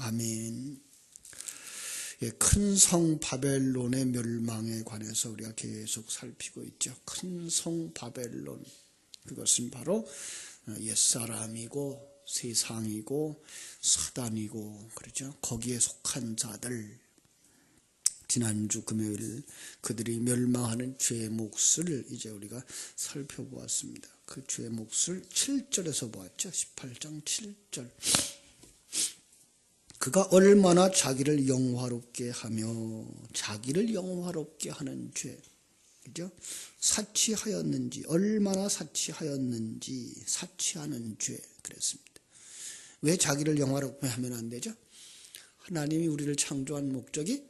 아멘. 큰 성 바벨론의 멸망에 관해서 우리가 계속 살피고 있죠. 큰 성 바벨론, 그것은 바로 옛사람이고 세상이고 사단이고 그렇죠. 거기에 속한 자들, 지난주 금요일 그들이 멸망하는 죄의 몫을 이제 우리가 살펴보았습니다. 그 죄의 몫을 7절에서 보았죠. 18장 7절. 그가 얼마나 자기를 영화롭게 하며 자기를 영화롭게 하는 죄, 그죠? 사치하였는지, 얼마나 사치하였는지, 사치하는 죄, 그랬습니다. 왜 자기를 영화롭게 하면 안 되죠? 하나님이 우리를 창조한 목적이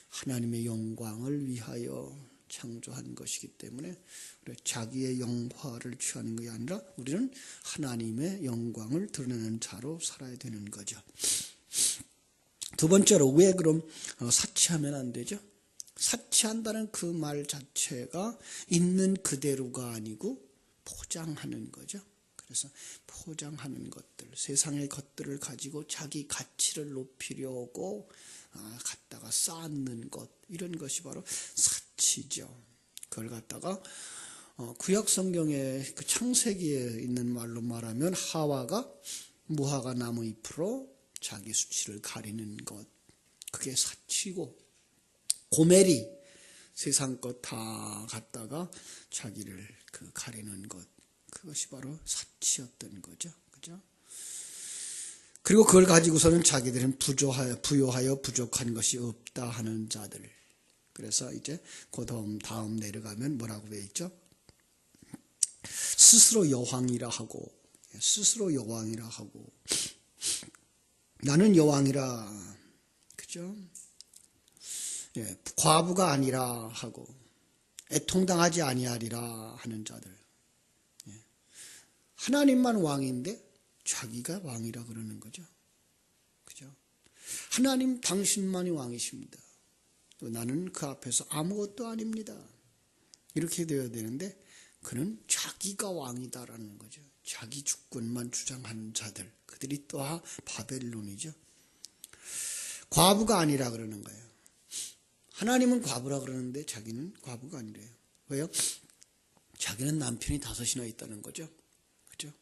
하나님의 영광을 위하여 창조한 것이기 때문에 자기의 영화를 취하는 것이 아니라 우리는 하나님의 영광을 드러내는 자로 살아야 되는 거죠. 두 번째로, 왜 그럼 사치하면 안 되죠? 사치한다는 그 말 자체가 있는 그대로가 아니고 포장하는 거죠. 그래서 포장하는 것들, 세상의 것들을 가지고 자기 가치를 높이려고 갖다가 쌓는 것, 이런 것이 바로 사치죠. 그걸 갖다가 구약 성경의 그 창세기에 있는 말로 말하면 하와가 무화과 나무 잎으로 자기 수치를 가리는 것, 그게 사치고, 고멜이 세상 것 다 갖다가 자기를 가리는 것, 그것이 바로 사치였던 거죠. 그죠? 그리고 그걸 가지고서는 자기들은 부요하여 부족한 것이 없다 하는 자들. 그래서 이제 그 다음 내려가면 뭐라고 되어 있죠? 스스로 여왕이라 하고, 나는 여왕이라, 그죠? 과부가 아니라 하고, 애통당하지 아니하리라 하는 자들. 하나님만 왕인데 자기가 왕이라 그러는 거죠. 그죠? 하나님 당신만이 왕이십니다. 또 나는 그 앞에서 아무것도 아닙니다. 이렇게 되어야 되는데 그는 자기가 왕이다라는 거죠. 자기 주권만 주장하는 자들, 그들이 또 바벨론이죠. 과부가 아니라 그러는 거예요. 하나님은 과부라 그러는데 자기는 과부가 아니래요. 왜요? 자기는 남편이 5이나 있다는 거죠. 그죠?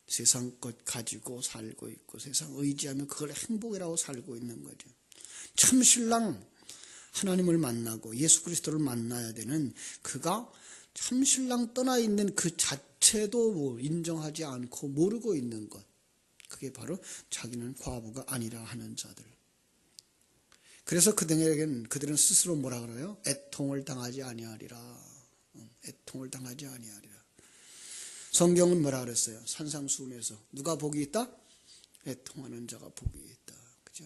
세상 것 가지고 살고 있고 세상 의지하며 그걸 행복이라고 살고 있는 거죠. 참 신랑 하나님을 만나고 예수 그리스도를 만나야 되는 그가 참 신랑 떠나 있는 그 자체도 인정하지 않고 모르고 있는 것, 그게 바로 자기는 과부가 아니라 하는 자들. 그래서 그들은 스스로 뭐라 그래요? 애통을 당하지 아니하리라. 애통을 당하지 아니하리라. 성경은 뭐라 그랬어요? 산상수훈에서 누가 복이 있다? 애통하는 자가 복이 있다. 그죠?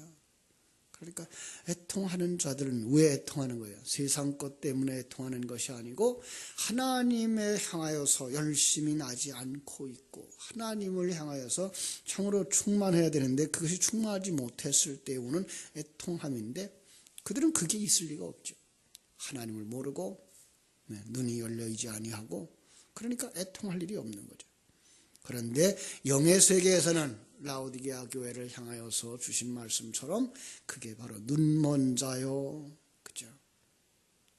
그러니까 애통하는 자들은 왜 애통하는 거예요? 세상 것 때문에 애통하는 것이 아니고 하나님에 향하여서 열심히 나지 않고 있고 하나님을 향하여서 참으로 충만해야 되는데 그것이 충만하지 못했을 때 오는 애통함인데, 그들은 그게 있을 리가 없죠. 하나님을 모르고 눈이 열려있지 아니하고, 그러니까 애통할 일이 없는 거죠. 그런데 영의 세계에서는 라오디게아 교회를 향하여서 주신 말씀처럼 그게 바로 눈먼 자요, 그죠?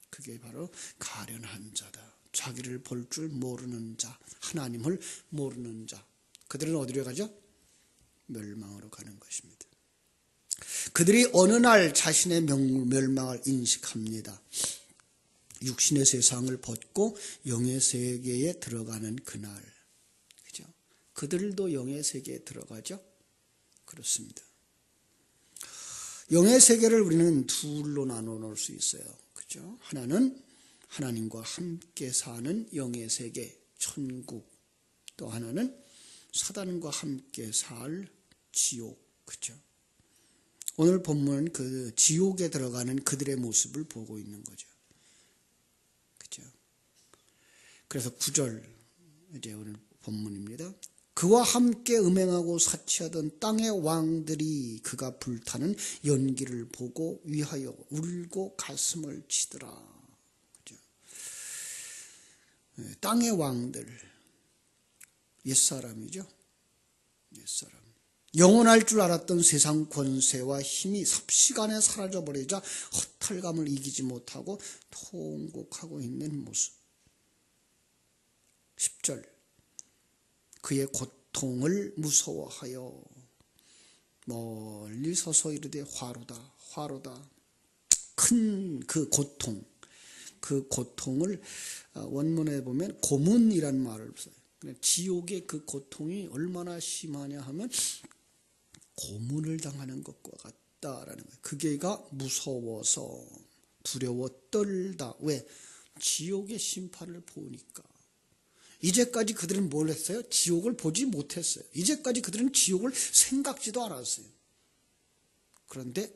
그게 바로 가련한 자다. 자기를 볼 줄 모르는 자, 하나님을 모르는 자. 그들은 어디로 가죠? 멸망으로 가는 것입니다. 그들이 어느 날 자신의 멸망을 인식합니다. 육신의 세상을 벗고 영의 세계에 들어가는 그날. 그죠? 그들도 영의 세계에 들어가죠? 그렇습니다. 영의 세계를 우리는 둘로 나눠 놓을 수 있어요. 그죠? 하나는 하나님과 함께 사는 영의 세계, 천국. 또 하나는 사단과 함께 살 지옥. 그죠? 오늘 본문은 그 지옥에 들어가는 그들의 모습을 보고 있는 거죠. 그죠? 그래서 9절, 이제 오늘 본문입니다. 그와 함께 음행하고 사치하던 땅의 왕들이 그가 불타는 연기를 보고 위하여 울고 가슴을 치더라. 그죠? 땅의 왕들, 옛사람이죠. 옛사람. 영원할 줄 알았던 세상 권세와 힘이 삽시간에 사라져버리자 허탈감을 이기지 못하고 통곡하고 있는 모습. 10절 그의 고통을 무서워하여 멀리 서서 이르되 화로다 화로다. 큰 그 고통, 그 고통을 원문에 보면 고문이라는 말을 써요. 지옥의 그 고통이 얼마나 심하냐 하면 고문을 당하는 것과 같다라는 거예요. 그게가 무서워서 두려워 떨다. 왜? 지옥의 심판을 보니까. 이제까지 그들은 뭘 했어요? 지옥을 보지 못했어요. 이제까지 그들은 지옥을 생각지도 않았어요. 그런데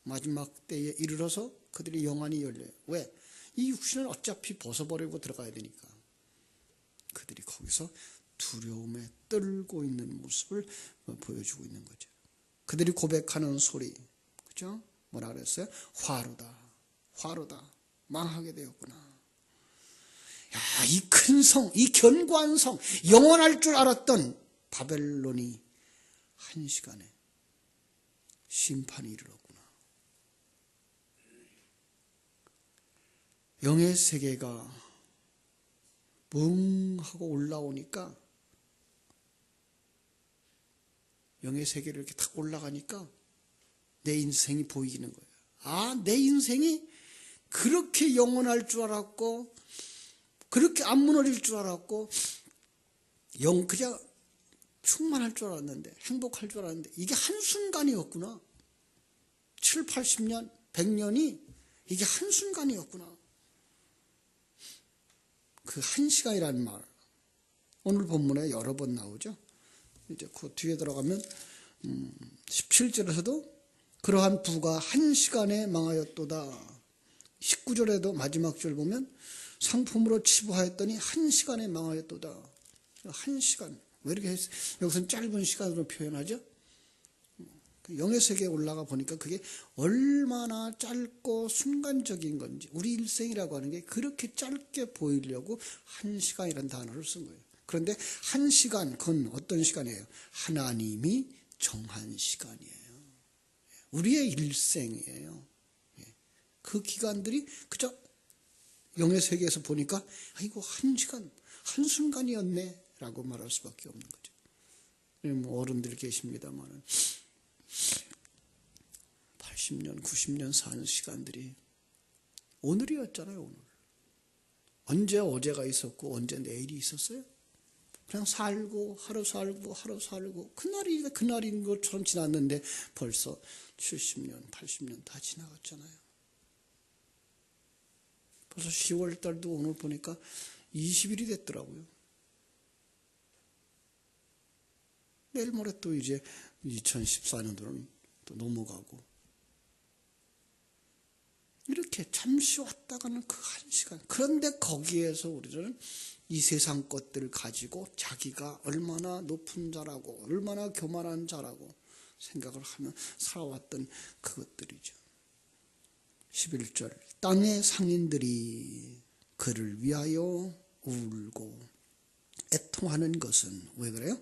마지막 때에 이르러서 그들의 영안이 열려요. 왜? 이 육신은 어차피 벗어버리고 들어가야 되니까. 그들이 거기서 두려움에 떨고 있는 모습을 보여주고 있는 거죠. 그들이 고백하는 소리, 그죠? 뭐라 그랬어요? 화로다, 화로다, 망하게 되었구나. 야, 이 큰 성, 이 견고한 성, 영원할 줄 알았던 바벨론이 한시간에 심판이 이르렀구나. 영의 세계가 뭉 하고 올라오니까, 영의 세계를 이렇게 탁 올라가니까 내 인생이 보이는 거예요. 아, 내 인생이 그렇게 영원할 줄 알았고, 그렇게 안 무너질 줄 알았고, 그냥 충만할 줄 알았는데, 행복할 줄 알았는데, 이게 한순간이었구나. 7, 80년, 100년이 이게 한순간이었구나. 그 한시간이라는 말, 오늘 본문에 여러 번 나오죠. 이제 그 뒤에 들어가면 17절에서도 그러한 부가 한시간에 망하였도다. 19절에도 마지막 절 보면 상품으로 치부하였더니 한시간에 망하였도다. 한시간. 왜 이렇게 여기서는 짧은 시간으로 표현하죠? 영의 세계에 올라가 보니까 그게 얼마나 짧고 순간적인 건지, 우리 일생이라고 하는 게 그렇게 짧게 보이려고 한시간이라는 단어를 쓴 거예요. 그런데 한시간, 그건 어떤 시간이에요? 하나님이 정한 시간이에요. 우리의 일생이에요. 그 기간들이 그저 영의 세계에서 보니까 이거 한시간, 한순간이었네 라고 말할 수밖에 없는 거죠. 어른들 계십니다만 80년, 90년 사는 시간들이 오늘이었잖아요. 오늘. 언제 어제가 있었고 언제 내일이 있었어요? 그냥 살고 하루 살고 하루 살고 그날이 그날인 것처럼 지났는데 벌써 70년, 80년 다 지나갔잖아요. 벌써 10월 달도 오늘 보니까 20일이 됐더라고요. 내일 모레 또 이제 2014년도는 또 넘어가고, 이렇게 잠시 왔다 가는 그 한 시간. 그런데 거기에서 우리는 이 세상 것들을 가지고 자기가 얼마나 높은 자라고 얼마나 교만한 자라고 생각을 하며 살아왔던 그것들이죠. 11절 땅의 상인들이 그를 위하여 울고 애통하는 것은 왜 그래요?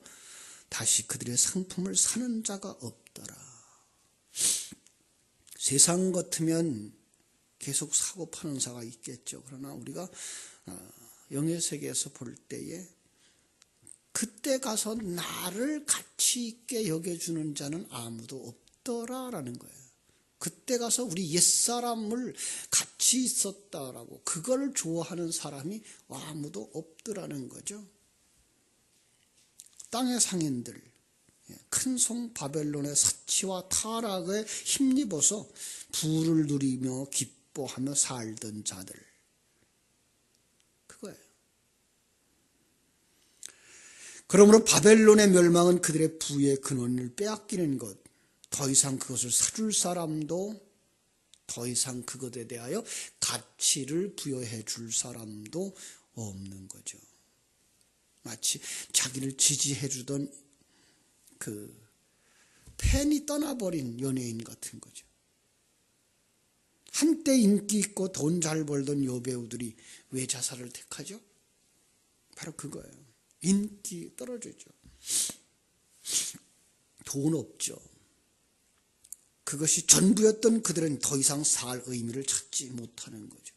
다시 그들의 상품을 사는 자가 없더라. 세상 같으면 계속 사고 파는 자가 있겠죠. 그러나 우리가 영의 세계에서 볼 때에 그때 가서 나를 가치 있게 여겨주는 자는 아무도 없더라라는 거예요. 그때 가서 우리 옛사람을 가치 있었다라고 그걸 좋아하는 사람이 아무도 없더라는 거죠. 땅의 상인들, 큰 성 바벨론의 사치와 타락에 힘입어서 부를 누리며 기뻐하며 살던 자들, 그거예요. 그러므로 바벨론의 멸망은 그들의 부의 근원을 빼앗기는 것, 더 이상 그것을 사줄 사람도, 더 이상 그것에 대하여 가치를 부여해 줄 사람도 없는 거죠. 마치 자기를 지지해 주던 그 팬이 떠나버린 연예인 같은 거죠. 한때 인기 있고 돈 잘 벌던 여배우들이 왜 자살을 택하죠? 바로 그거예요. 인기 떨어지죠. 돈 없죠. 그것이 전부였던 그들은 더 이상 살 의미를 찾지 못하는 거죠.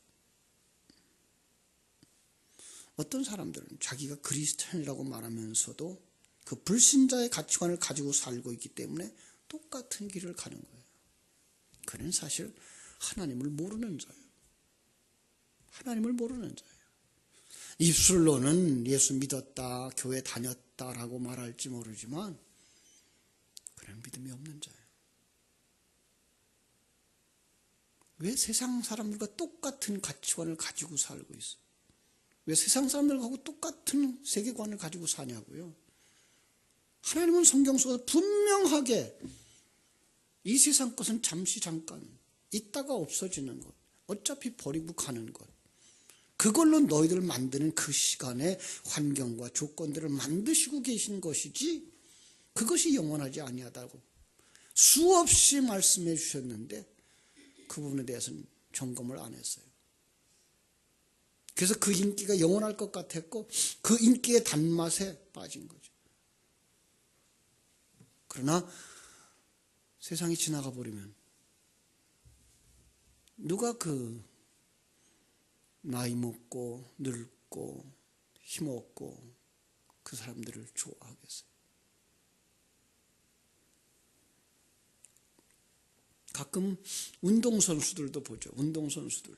어떤 사람들은 자기가 그리스도인이라고 말하면서도 그 불신자의 가치관을 가지고 살고 있기 때문에 똑같은 길을 가는 거예요. 그는 사실 하나님을 모르는 자예요. 하나님을 모르는 자예요. 입술로는 예수 믿었다, 교회 다녔다라고 말할지 모르지만 그는 믿음이 없는 자예요. 왜 세상 사람들과 똑같은 가치관을 가지고 살고 있어요? 왜 세상 사람들하고 똑같은 세계관을 가지고 사냐고요? 하나님은 성경 속에서 분명하게 이 세상 것은 잠시 잠깐 있다가 없어지는 것, 어차피 버리고 가는 것, 그걸로 너희들 만드는 그 시간에 환경과 조건들을 만드시고 계신 것이지 그것이 영원하지 아니하다고 수없이 말씀해 주셨는데 그 부분에 대해서는 점검을 안 했어요. 그래서 그 인기가 영원할 것 같았고 그 인기의 단맛에 빠진 거죠. 그러나 세상이 지나가 버리면 누가 그 나이 먹고 늙고 힘없고 그 사람들을 좋아하겠어요? 가끔 운동선수들도 보죠. 운동선수들.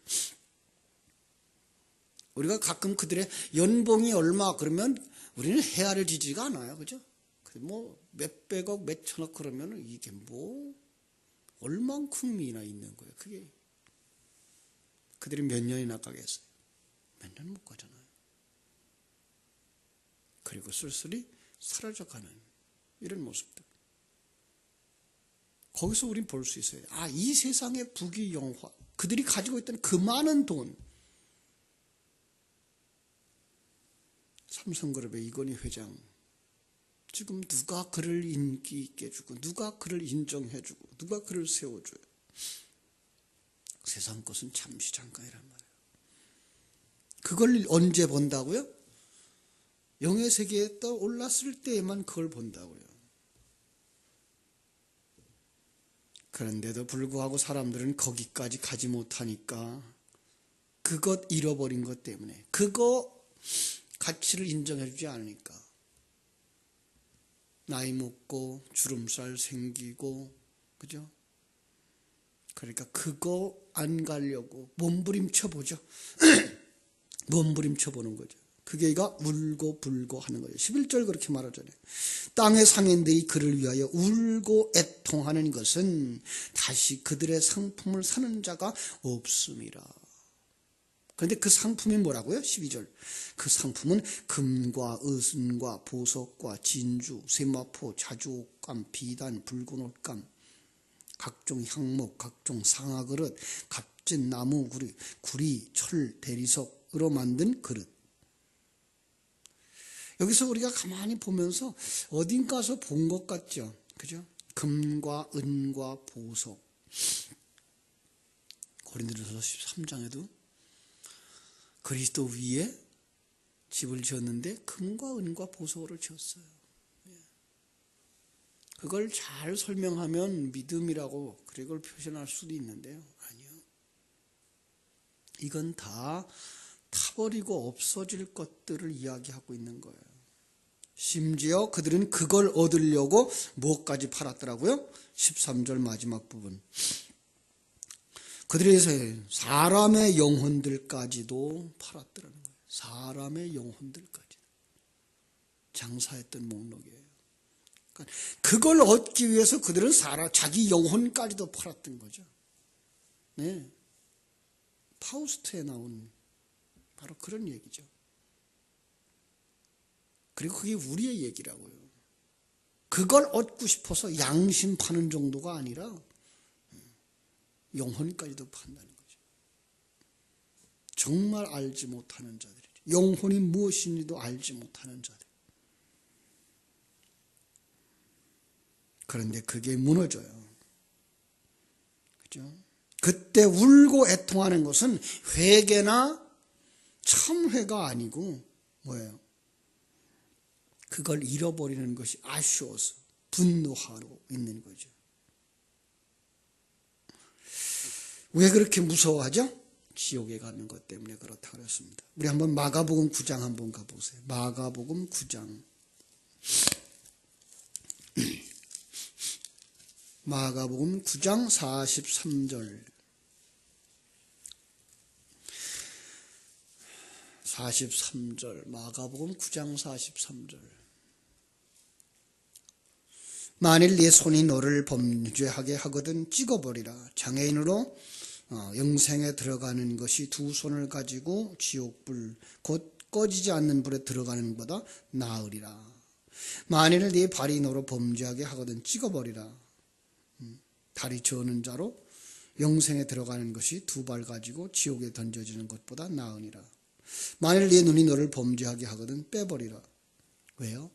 우리가 가끔 그들의 연봉이 얼마 그러면 우리는 헤아려지지가 않아요. 그죠? 뭐 몇백억, 몇천억 그러면 이게 뭐 얼만큼이나 있는 거예요. 그게 그들이 몇 년이나 가겠어요? 몇 년 못 가잖아요. 그리고 쓸쓸히 사라져가는 이런 모습들. 거기서 우린 볼 수 있어요. 아, 이 세상의 부귀영화, 그들이 가지고 있던 그 많은 돈, 삼성그룹의 이건희 회장, 지금 누가 그를 인기 있게 해주고 누가 그를 인정해주고 누가 그를 세워줘요? 세상 것은 잠시 잠깐이란 말이에요. 그걸 언제 본다고요? 영의 세계에 떠올랐을 때에만 그걸 본다고요. 그런데도 불구하고 사람들은 거기까지 가지 못하니까 그것 잃어버린 것 때문에 그거 가치를 인정해주지 않으니까 나이 먹고 주름살 생기고 그죠? 그러니까 그거 안 가려고 몸부림쳐 보죠. 몸부림쳐 보는 거죠. 그게가 울고 불고 하는 거죠. 11절 그렇게 말하잖아요. 땅의 상인들이 그를 위하여 울고 애통하는 것은 다시 그들의 상품을 사는 자가 없음이라. 그런데 그 상품이 뭐라고요? 12절. 그 상품은 금과 은과 보석과 진주, 세마포, 자주옷감, 비단, 붉은 옷감, 각종 향목, 각종 상아그릇, 값진 나무 구리, 철, 대리석으로 만든 그릇. 여기서 우리가 가만히 보면서 어딘가서 본 것 같죠? 그죠? 금과 은과 보석. 고린도전서 13장에도 그리스도 위에 집을 지었는데 금과 은과 보석으로 지었어요. 그걸 잘 설명하면 믿음이라고 그걸 표현할 수도 있는데요. 아니요. 이건 다 타버리고 없어질 것들을 이야기하고 있는 거예요. 심지어 그들은 그걸 얻으려고 뭐까지 팔았더라고요? 13절 마지막 부분. 그들의 사람의 영혼들까지도 팔았더라는 거예요. 사람의 영혼들까지. 장사했던 목록이에요. 그러니까 그걸 얻기 위해서 그들은 자기 영혼까지도 팔았던 거죠. 네. 파우스트에 나온 바로 그런 얘기죠. 그리고 그게 우리의 얘기라고요. 그걸 얻고 싶어서 양심 파는 정도가 아니라 영혼까지도 판다는 거죠. 정말 알지 못하는 자들이죠. 영혼이 무엇인지도 알지 못하는 자들. 그런데 그게 무너져요. 그죠? 그때 울고 애통하는 것은 회개나 참회가 아니고 뭐예요? 그걸 잃어버리는 것이 아쉬워서 분노하고 있는 거죠. 왜 그렇게 무서워하죠? 지옥에 가는 것 때문에 그렇다 그랬습니다. 우리 한번 마가복음 9장 한번 가보세요. 마가복음 9장. 마가복음 9장 43절. 43절. 마가복음 9장 43절. 만일 네 손이 너를 범죄하게 하거든 찍어버리라. 장애인으로 영생에 들어가는 것이 두 손을 가지고 지옥불 곧 꺼지지 않는 불에 들어가는 것보다 나으리라. 만일 네 발이 너로 범죄하게 하거든 찍어버리라. 다리 저는 자로 영생에 들어가는 것이 두 발 가지고 지옥에 던져지는 것보다 나으니라. 만일 네 눈이 너를 범죄하게 하거든 빼버리라. 왜요?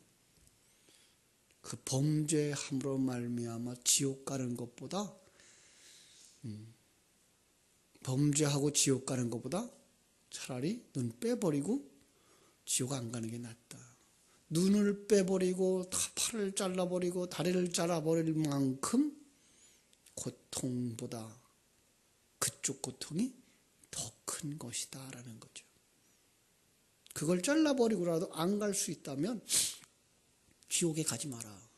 그 범죄함으로 말미암아 지옥 가는 것보다 범죄하고 지옥 가는 것보다 차라리 눈 빼버리고 지옥 안 가는 게 낫다. 눈을 빼버리고 팔을 잘라버리고 다리를 잘라버릴 만큼 고통보다 그쪽 고통이 더 큰 것이다 라는 거죠. 그걸 잘라버리고라도 안 갈 수 있다면 지옥에 가지 마라.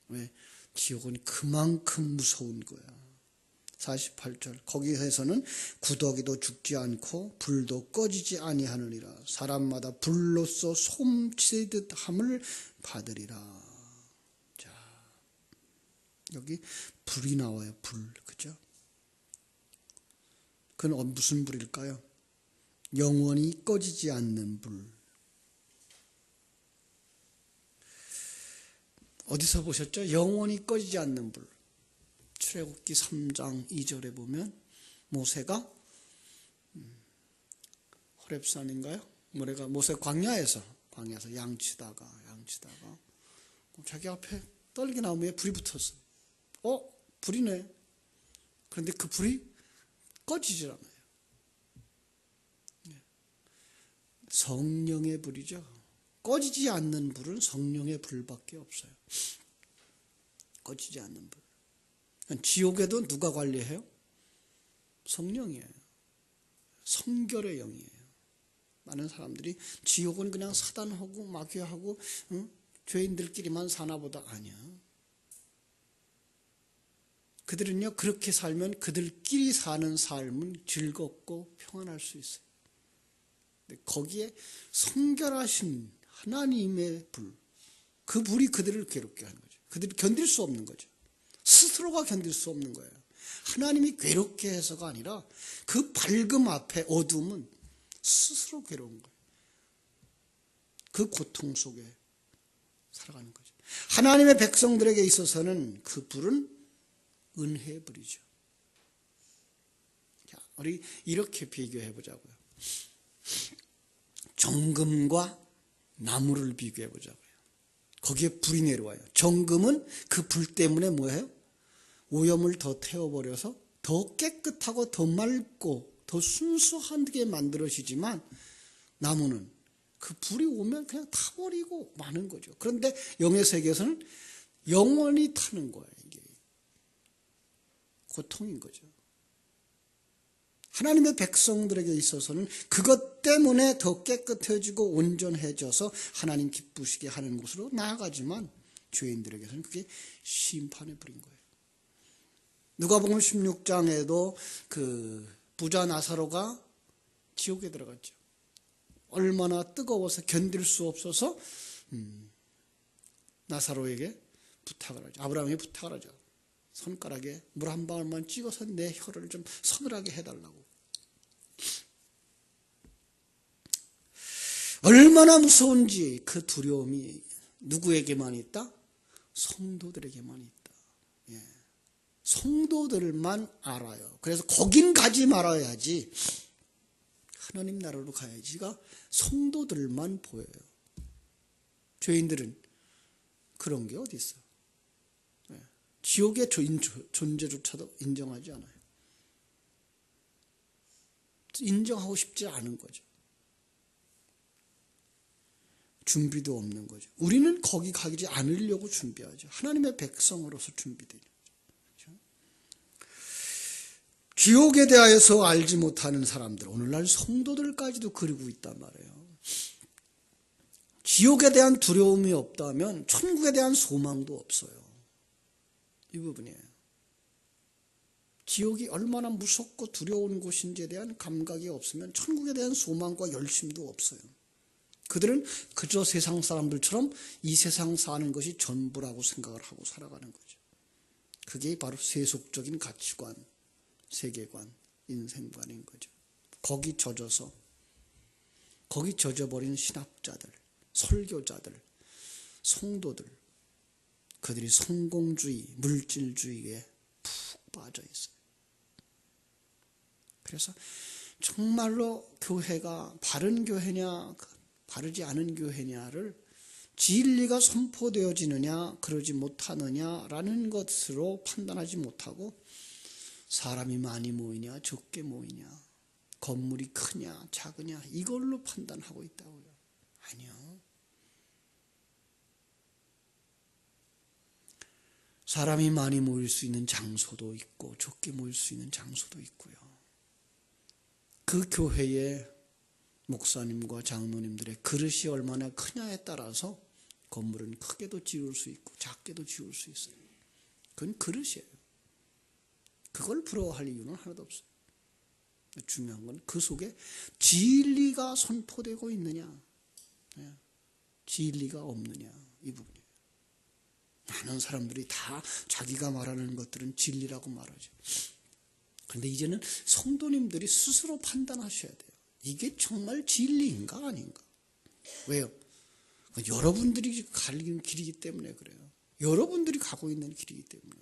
왜? 지옥은 그만큼 무서운 거야. 48절. 거기에서는 구더기도 죽지 않고 불도 꺼지지 아니하느니라. 사람마다 불로써 솜치듯 함을 받으리라. 자, 여기 불이 나와요. 불. 그죠? 그건 무슨 불일까요? 영원히 꺼지지 않는 불. 어디서 보셨죠? 영원히 꺼지지 않는 불. 출애굽기 3장 2절에 보면 모세가 호렙산인가요? 모세 광야에서 양치다가 자기 앞에 떨기나무에 불이 붙었어. 불이네. 그런데 그 불이 꺼지질 않아요. 성령의 불이죠. 꺼지지 않는 불은 성령의 불밖에 없어요. 꺼지지 않는 불. 지옥에도 누가 관리해요? 성령이에요. 성결의 영이에요. 많은 사람들이 지옥은 그냥 사단하고 마귀하고 죄인들끼리만 사나 보다. 아니야. 그들은요, 그렇게 살면 그들끼리 사는 삶은 즐겁고 평안할 수 있어요. 근데 거기에 성결하신 하나님의 불, 그 불이 그들을 괴롭게 하는 거죠. 그들이 견딜 수 없는 거죠. 스스로가 견딜 수 없는 거예요. 하나님이 괴롭게 해서가 아니라 그 밝음 앞에 어둠은 스스로 괴로운 거예요. 그 고통 속에 살아가는 거죠. 하나님의 백성들에게 있어서는 그 불은 은혜의 불이죠. 자, 우리 이렇게 비교해 보자고요. 정금과 나무를 비교해 보자고요. 거기에 불이 내려와요. 정금은 그 불 때문에 뭐예요? 오염을 더 태워버려서 더 깨끗하고 더 맑고 더 순수하게 만들어지지만 나무는 그 불이 오면 그냥 타버리고 마는 거죠. 그런데 영의 세계에서는 영원히 타는 거예요. 이게 고통인 거죠. 하나님의 백성들에게 있어서는 그것 때문에 더 깨끗해지고 온전해져서 하나님 기쁘시게 하는 곳으로 나아가지만 죄인들에게서는 그게 심판의 불인 거예요. 누가복음 16장에도 그 부자 나사로가 지옥에 들어갔죠. 얼마나 뜨거워서 견딜 수 없어서 나사로에게 부탁을 하죠. 아브라함이 부탁을 하죠. 손가락에 물 한 방울만 찍어서 내 혀를 좀 서늘하게 해달라고. 얼마나 무서운지 그 두려움이 누구에게만 있다? 성도들에게만 있다. 예. 성도들만 알아요. 그래서 거긴 가지 말아야지. 하나님 나라로 가야지가 성도들만 보여요. 죄인들은 그런 게 어디 있어? 예. 지옥의 존재조차도 인정하지 않아요. 인정하고 싶지 않은 거죠. 준비도 없는 거죠. 우리는 거기 가지 않으려고 준비하죠. 하나님의 백성으로서 준비되는 거죠. 지옥에 대하여서 알지 못하는 사람들, 오늘날 성도들까지도 그러고 있단 말이에요. 지옥에 대한 두려움이 없다면 천국에 대한 소망도 없어요. 이 부분이에요. 지옥이 얼마나 무섭고 두려운 곳인지에 대한 감각이 없으면 천국에 대한 소망과 열심도 없어요. 그들은 그저 세상 사람들처럼 이 세상 사는 것이 전부라고 생각을 하고 살아가는 거죠. 그게 바로 세속적인 가치관, 세계관, 인생관인 거죠. 거기 젖어서, 거기 젖어버린 신학자들, 설교자들, 성도들, 그들이 성공주의, 물질주의에 푹 빠져 있어요. 그래서 정말로 교회가 바른 교회냐, 바르지 않은 교회냐를 진리가 선포되어지느냐, 그러지 못하느냐라는 것으로 판단하지 못하고 사람이 많이 모이냐, 적게 모이냐, 건물이 크냐, 작으냐 이걸로 판단하고 있다고요. 아니요. 사람이 많이 모일 수 있는 장소도 있고 적게 모일 수 있는 장소도 있고요. 그 교회의 목사님과 장로님들의 그릇이 얼마나 크냐에 따라서 건물은 크게도 지을 수 있고 작게도 지을 수 있어요. 그건 그릇이에요. 그걸 부러워할 이유는 하나도 없어요. 중요한 건 그 속에 진리가 선포되고 있느냐, 진리가 없느냐, 이 부분이에요. 많은 사람들이 다 자기가 말하는 것들은 진리라고 말하죠. 그런데 이제는 성도님들이 스스로 판단하셔야 돼요. 이게 정말 진리인가 아닌가? 왜요? 여러분들이 가는 길이기 때문에 그래요. 여러분들이 가고 있는 길이기 때문에.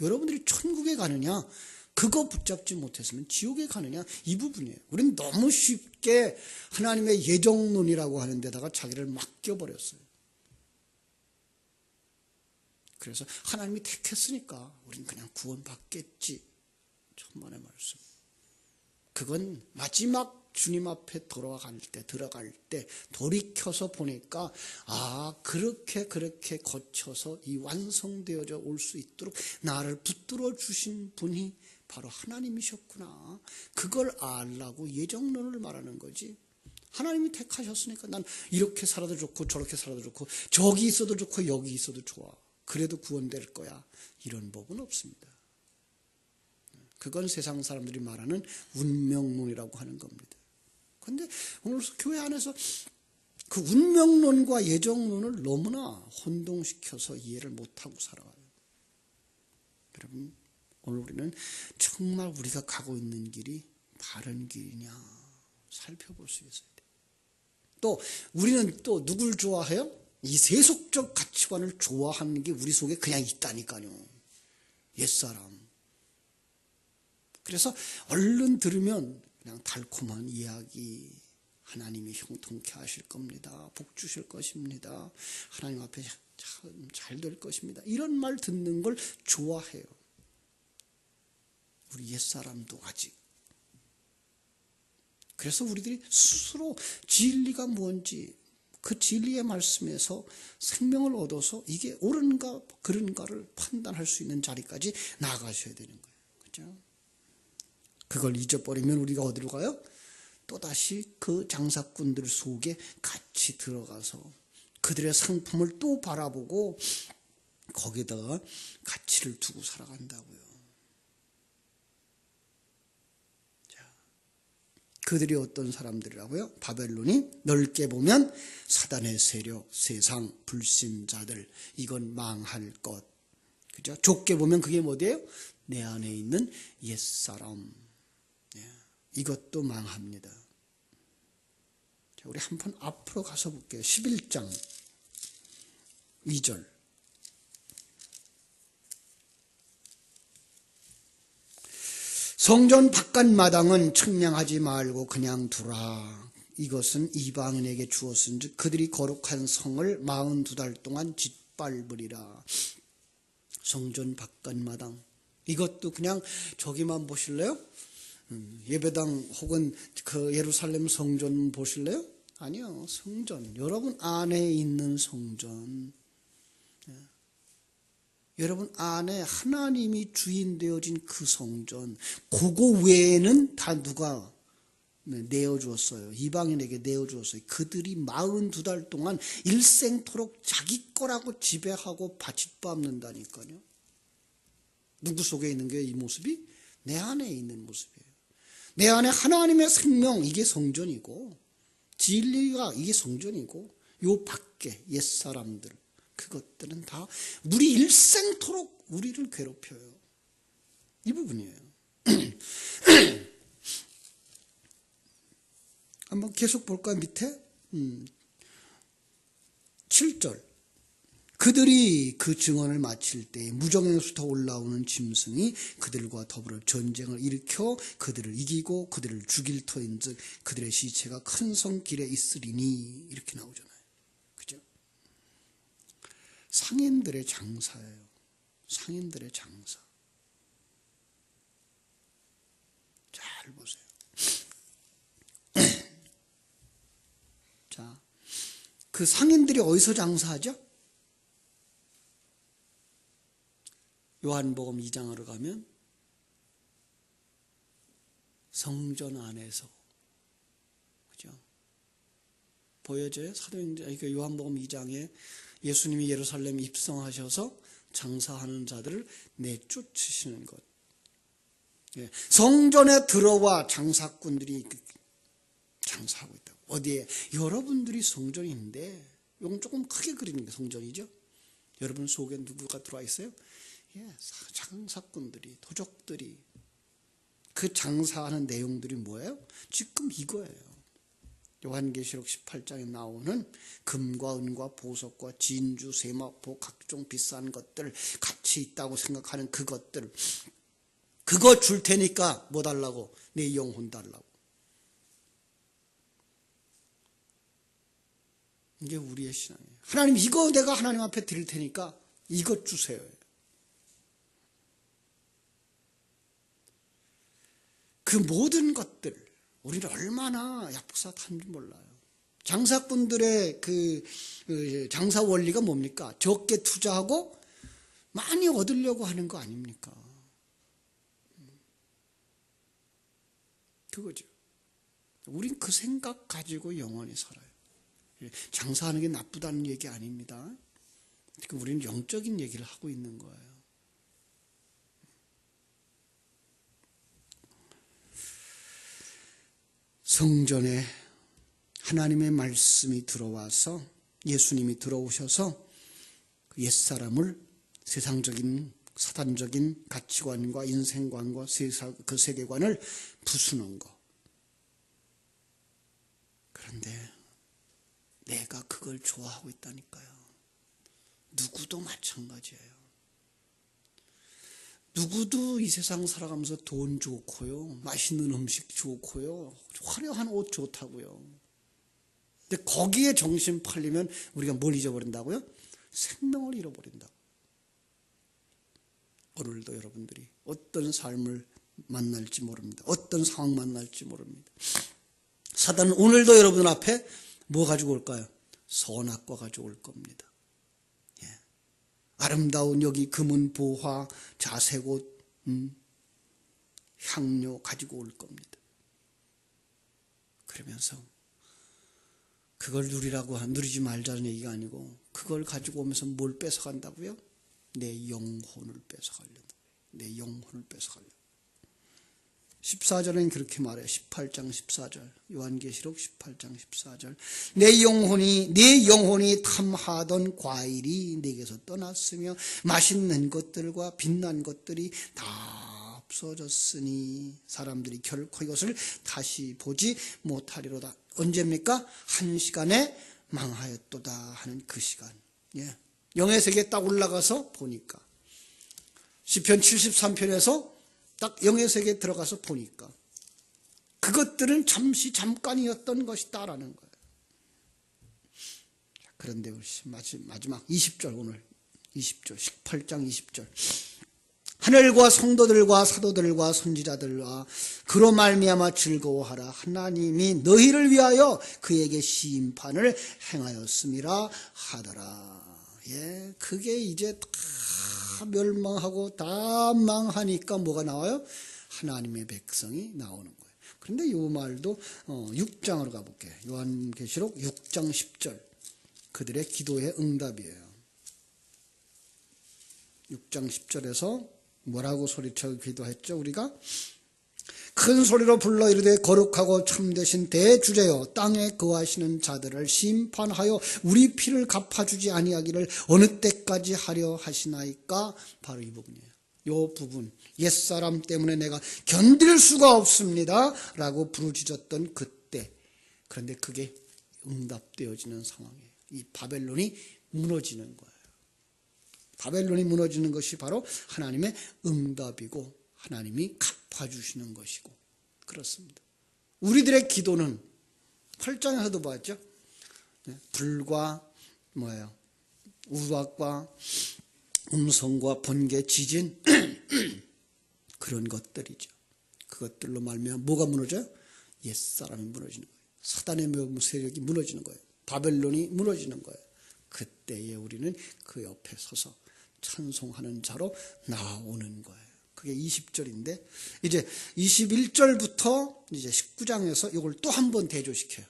여러분들이 천국에 가느냐, 그거 붙잡지 못했으면 지옥에 가느냐, 이 부분이에요. 우리는 너무 쉽게 하나님의 예정론이라고 하는 데다가 자기를 맡겨버렸어요. 그래서 하나님이 택했으니까 우리는 그냥 구원받겠지. 천만의 말씀. 그건 마지막 주님 앞에 들어갈 때 돌이켜서 보니까 그렇게 거쳐서 이 완성되어져 올 수 있도록 나를 붙들어 주신 분이 바로 하나님이셨구나. 그걸 알라고 예정론을 말하는 거지. 하나님이 택하셨으니까 난 이렇게 살아도 좋고 저렇게 살아도 좋고 저기 있어도 좋고 여기 있어도 좋아. 그래도 구원될 거야. 이런 법은 없습니다. 그건 세상 사람들이 말하는 운명론이라고 하는 겁니다. 그런데 오늘 교회 안에서 그 운명론과 예정론을 너무나 혼동시켜서 이해를 못하고 살아가요. 여러분, 오늘 우리는 정말 우리가 가고 있는 길이 바른 길이냐 살펴볼 수 있어야 돼요. 또 우리는 또 누굴 좋아해요? 이 세속적 가치관을 좋아하는 게 우리 속에 그냥 있다니까요. 옛사람. 그래서 얼른 들으면 그냥 달콤한 이야기, 하나님이 형통케 하실 겁니다. 복 주실 것입니다. 하나님 앞에 참 잘 될 것입니다. 이런 말 듣는 걸 좋아해요. 우리 옛사람도 아직. 그래서 우리들이 스스로 진리가 뭔지 그 진리의 말씀에서 생명을 얻어서 이게 옳은가 그른가를 판단할 수 있는 자리까지 나아가셔야 되는 거예요. 그렇죠? 그걸 잊어버리면 우리가 어디로 가요? 또다시 그 장사꾼들 속에 같이 들어가서 그들의 상품을 또 바라보고 거기다가 가치를 두고 살아간다고요. 그들이 어떤 사람들이라고요? 바벨론이 넓게 보면 사단의 세력, 세상, 불신자들, 이건 망할 것. 그죠? 좁게 보면 그게 뭐예요? 내 안에 있는 옛사람. 이것도 망합니다. 자, 우리 한번 앞으로 가서 볼게요. 11장 2절. 성전 바깥 마당은 청량하지 말고 그냥 두라. 이것은 이방인에게 주었은즉 그들이 거룩한 성을 42달 동안 짓밟으리라. 성전 바깥 마당. 이것도 그냥 저기만 보실래요? 예배당 혹은 그 예루살렘 성전 보실래요? 아니요, 성전. 여러분 안에 있는 성전. 여러분 안에 하나님이 주인 되어진 그 성전. 그거 외에는 다 누가 내어주었어요. 이방인에게 내어주었어요. 그들이 42달 동안 일생토록 자기 거라고 지배하고 바짓밟는다니까요. 누구 속에 있는 게 이 모습이? 내 안에 있는 모습이에요. 내 안에 하나님의 생명, 이게 성전이고, 진리가 이게 성전이고, 요 밖에 옛사람들, 그것들은 다 우리 일생토록 우리를 괴롭혀요. 이 부분이에요. 한번 계속 볼까요? 밑에 7절. 그들이 그 증언을 마칠 때 무정에서부터 올라오는 짐승이 그들과 더불어 전쟁을 일으켜 그들을 이기고 그들을 죽일 터인즉 그들의 시체가 큰 성 길에 있으리니, 이렇게 나오잖아요. 그죠? 상인들의 장사예요. 상인들의 장사. 잘 보세요. 자, 그 상인들이 어디서 장사하죠? 요한복음 2장으로 가면 성전 안에서, 그죠? 보여져요? 사도행전, 그러니까 요한복음 2장에 예수님이 예루살렘에 입성하셔서 장사하는 자들을 내쫓으시는 것. 성전에 들어와 장사꾼들이 장사하고 있다고. 어디에? 여러분들이 성전인데, 이건 조금 크게 그리는 게 성전이죠. 여러분 속에 누구가 들어와 있어요? 장사꾼들이, 도적들이. 그 장사하는 내용들이 뭐예요? 지금 이거예요. 요한계시록 18장에 나오는 금과 은과 보석과 진주, 세마포, 각종 비싼 것들, 가치 있다고 생각하는 그것들, 그거 줄 테니까 뭐 달라고? 내 영혼 달라고. 이게 우리의 신앙이에요. 하나님, 이거 내가 하나님 앞에 드릴 테니까 이것 주세요. 그 모든 것들, 우리는 얼마나 약복사탄지 몰라요. 장사꾼들의 그 장사 원리가 뭡니까? 적게 투자하고 많이 얻으려고 하는 거 아닙니까? 그거죠. 우린 그 생각 가지고 영원히 살아요. 장사하는 게 나쁘다는 얘기 아닙니다. 우리는 영적인 얘기를 하고 있는 거예요. 성전에 하나님의 말씀이 들어와서, 예수님이 들어오셔서 옛사람을 세상적인 사단적인 가치관과 인생관과 그 세계관을 부수는 거. 그런데 내가 그걸 좋아하고 있다니까요. 누구도 마찬가지예요. 누구도 이 세상 살아가면서 돈 좋고요, 맛있는 음식 좋고요, 화려한 옷 좋다고요. 근데 거기에 정신 팔리면 우리가 뭘 잊어버린다고요? 생명을 잃어버린다고. 오늘도 여러분들이 어떤 삶을 만날지 모릅니다. 어떤 상황 만날지 모릅니다. 사단은 오늘도 여러분 앞에 뭐 가지고 올까요? 선악과 가지고 올 겁니다. 아름다운 여기 금은 보화, 자색옷, 향료 가지고 올 겁니다. 그러면서 그걸 누리지 말자는 얘기가 아니고, 그걸 가지고 오면서 뭘 뺏어간다고요? 내 영혼을 뺏어가려고. 내 영혼을 뺏어가려고. 14절엔 그렇게 말해요. 18장 14절. 요한계시록 18장 14절. 내 영혼이 탐하던 과일이 내게서 떠났으며 맛있는 것들과 빛난 것들이 다 없어졌으니 사람들이 결코 이것을 다시 보지 못하리로다. 언제입니까? 한 시간에 망하였도다 하는 그 시간. 영의 세계에 딱 올라가서 보니까, 시편 73편에서 딱 영의 세계에 들어가서 보니까 그것들은 잠깐이었던 것이다라는 거예요. 그런데 마지막 20절, 오늘 20절, 18장 20절. 하늘과 성도들과 사도들과 선지자들과 그로 말미암아 즐거워하라. 하나님이 너희를 위하여 그에게 심판을 행하였음이라 하더라. 예, 그게 이제 다 멸망하고 다 망하니까 뭐가 나와요? 하나님의 백성이 나오는 거예요. 그런데 이 말도 6장으로 가볼게요. 요한계시록 6장 10절. 그들의 기도의 응답이에요. 6장 10절에서 뭐라고 소리쳐 기도했죠? 우리가 큰 소리로 불러 이르되 거룩하고 참되신 대주제여 땅에 거하시는 자들을 심판하여 우리 피를 갚아주지 아니하기를 어느 때까지 하려 하시나이까? 바로 이 부분이에요. 이 부분, 옛사람 때문에 내가 견딜 수가 없습니다 라고 부르짖었던 그때, 그런데 그게 응답되어지는 상황이에요. 이 바벨론이 무너지는 거예요. 바벨론이 무너지는 것이 바로 하나님의 응답이고 하나님이 갚아주시는 것이고 그렇습니다. 우리들의 기도는 8장에서도 봤죠. 불과 우박과 음성과 번개, 지진 그런 것들이죠. 그것들로 말미암아 뭐가 무너져요? 옛사람이 무너지는 거예요. 사단의 세력이 무너지는 거예요. 바벨론이 무너지는 거예요. 그때에 우리는 그 옆에 서서 찬송하는 자로 나오는 거예요. 그게 20절인데 이제 21절부터 이제 19장에서 이걸 또 한 번 대조시켜요.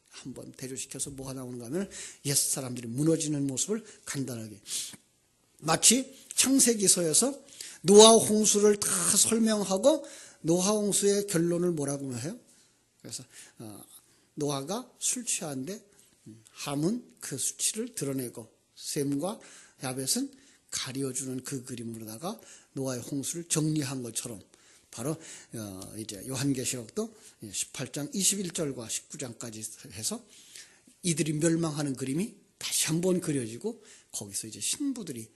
한 번 대조시켜서 뭐가 나오는가 하면 옛사람들이 무너지는 모습을 간단하게 마치 창세기서에서 노아 홍수를 다 설명하고 노아 홍수의 결론을 뭐라고 해요? 그래서 노아가 술 취한데 함은 그 수치를 드러내고 셈과 야벳은 가려주는 그 그림으로다가 노아의 홍수를 정리한 것처럼 바로 이제 요한계시록도 18장 21절과 19장까지 해서 이들이 멸망하는 그림이 다시 한번 그려지고 거기서 이제 신부들이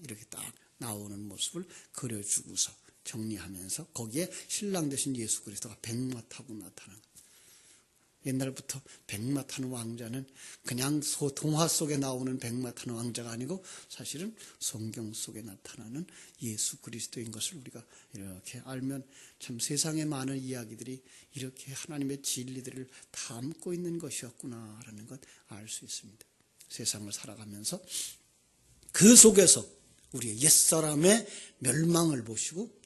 이렇게 딱 나오는 모습을 그려주고서 정리하면서 거기에 신랑 되신 예수 그리스도가 백마 타고 나타나는 거예요. 옛날부터 백마 타는 왕자는 그냥 동화 속에 나오는 백마 타는 왕자가 아니고 사실은 성경 속에 나타나는 예수 그리스도인 것을 우리가 이렇게 알면 참 세상의 많은 이야기들이 이렇게 하나님의 진리들을 담고 있는 것이었구나라는 것 알 수 있습니다. 세상을 살아가면서 그 속에서 우리의 옛사람의 멸망을 보시고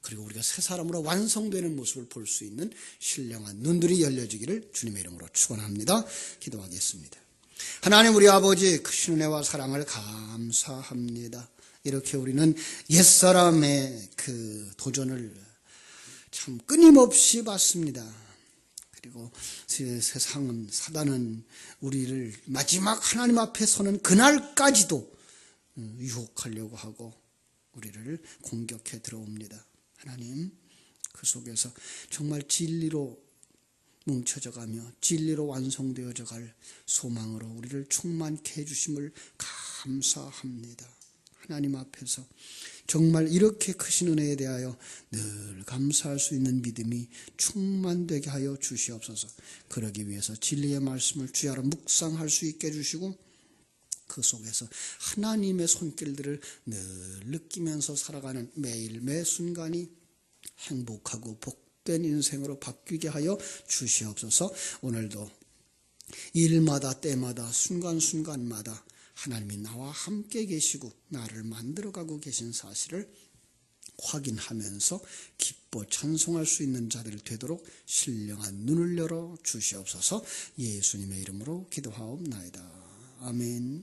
그리고 우리가 새 사람으로 완성되는 모습을 볼 수 있는 신령한 눈들이 열려지기를 주님의 이름으로 축원합니다. 기도하겠습니다. 하나님 우리 아버지 크신 은혜와 사랑을 감사합니다. 이렇게 우리는 옛사람의 그 도전을 참 끊임없이 받습니다. 그리고 세상은 사단은 우리를 마지막 하나님 앞에 서는 그날까지도 유혹하려고 하고 우리를 공격해 들어옵니다. 하나님 그 속에서 정말 진리로 뭉쳐져 가며 진리로 완성되어져 갈 소망으로 우리를 충만케 해주심을 감사합니다. 하나님 앞에서 정말 이렇게 크신 은혜에 대하여 늘 감사할 수 있는 믿음이 충만되게 하여 주시옵소서. 그러기 위해서 진리의 말씀을 주야로 묵상할 수 있게 해주시고 그 속에서 하나님의 손길들을 늘 느끼면서 살아가는 매일 매 순간이 행복하고 복된 인생으로 바뀌게 하여 주시옵소서. 오늘도 일마다 때마다 순간순간마다 하나님이 나와 함께 계시고 나를 만들어가고 계신 사실을 확인하면서 기뻐 찬송할 수 있는 자들 되도록 신령한 눈을 열어 주시옵소서. 예수님의 이름으로 기도하옵나이다. 아멘.